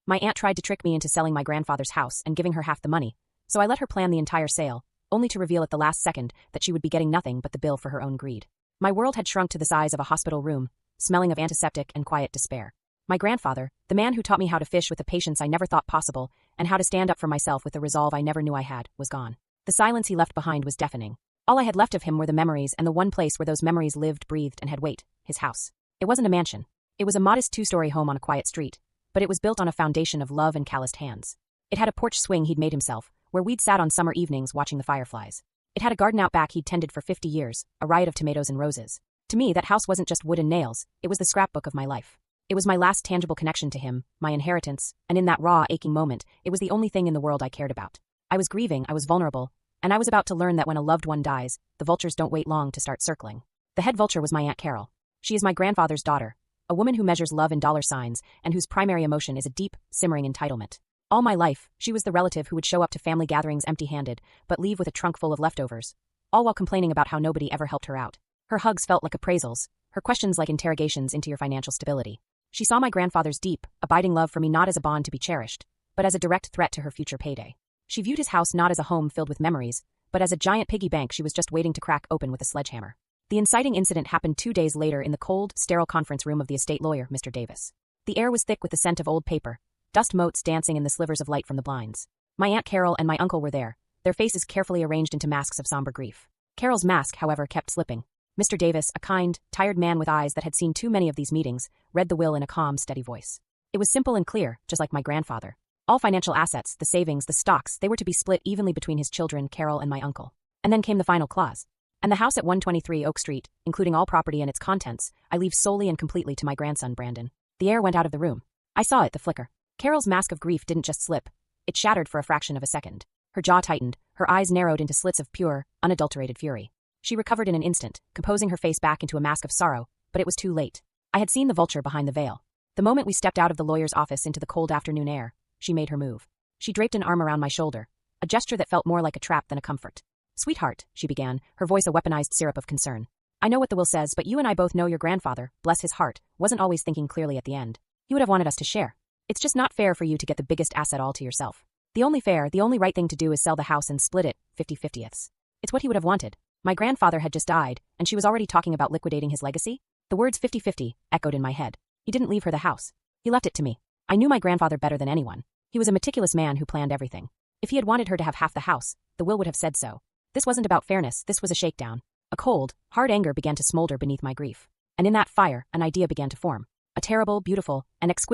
My aunt tried to trick me into selling my grandfather's house and giving her half the money, so I let her plan the entire sale, only to reveal at the last second that she would be getting nothing but the bill for her own greed. My world had shrunk to the size of a hospital room, smelling of antiseptic and quiet despair. My grandfather, the man who taught me how to fish with a patience I never thought possible, and how to stand up for myself with a resolve I never knew I had, was gone. The silence he left behind was deafening. All I had left of him were the memories and the one place where those memories lived, breathed, and had weight, his house. It wasn't a mansion. It was a modest two-story home on a quiet street, but it was built on a foundation of love and calloused hands. It had a porch swing he'd made himself, where we'd sat on summer evenings watching the fireflies. It had a garden out back he'd tended for 50 years, a riot of tomatoes and roses. To me, that house wasn't just wood and nails, it was the scrapbook of my life. It was my last tangible connection to him, my inheritance, and in that raw, aching moment, it was the only thing in the world I cared about. I was grieving, I was vulnerable, and I was about to learn that when a loved one dies, the vultures don't wait long to start circling. The head vulture was my Aunt Carol. She is my grandfather's daughter, a woman who measures love in dollar signs and whose primary emotion is a deep, simmering entitlement. All my life, she was the relative who would show up to family gatherings empty-handed, but leave with a trunk full of leftovers, all while complaining about how nobody ever helped her out. Her hugs felt like appraisals, her questions like interrogations into your financial stability. She saw my grandfather's deep, abiding love for me not as a bond to be cherished, but as a direct threat to her future payday. She viewed his house not as a home filled with memories, but as a giant piggy bank she was just waiting to crack open with a sledgehammer. The inciting incident happened 2 days later in the cold, sterile conference room of the estate lawyer, Mr. Davis. The air was thick with the scent of old paper, dust motes dancing in the slivers of light from the blinds. My Aunt Carol and my uncle were there, their faces carefully arranged into masks of somber grief. Carol's mask, however, kept slipping. Mr. Davis, a kind, tired man with eyes that had seen too many of these meetings, read the will in a calm, steady voice. It was simple and clear, just like my grandfather. All financial assets, the savings, the stocks, they were to be split evenly between his children, Carol and my uncle. And then came the final clause. And the house at 123 Oak Street, including all property and its contents, I leave solely and completely to my grandson, Brandon. The air went out of the room. I saw it, the flicker. Carol's mask of grief didn't just slip. It shattered for a fraction of a second. Her jaw tightened, her eyes narrowed into slits of pure, unadulterated fury. She recovered in an instant, composing her face back into a mask of sorrow, but it was too late. I had seen the vulture behind the veil. The moment we stepped out of the lawyer's office into the cold afternoon air, she made her move. She draped an arm around my shoulder, a gesture that felt more like a trap than a comfort. "Sweetheart," she began, her voice a weaponized syrup of concern. "I know what the will says, but you and I both know your grandfather, bless his heart, wasn't always thinking clearly at the end. He would have wanted us to share. It's just not fair for you to get the biggest asset all to yourself. The only fair, the only right thing to do is sell the house and split it, 50-50ths. It's what he would have wanted." My grandfather had just died, and she was already talking about liquidating his legacy? The words 50-50 echoed in my head. He didn't leave her the house. He left it to me. I knew my grandfather better than anyone. He was a meticulous man who planned everything. If he had wanted her to have half the house, the will would have said so. This wasn't about fairness, this was a shakedown. A cold, hard anger began to smolder beneath my grief. And in that fire, an idea began to form. A terrible, beautiful, and exquisite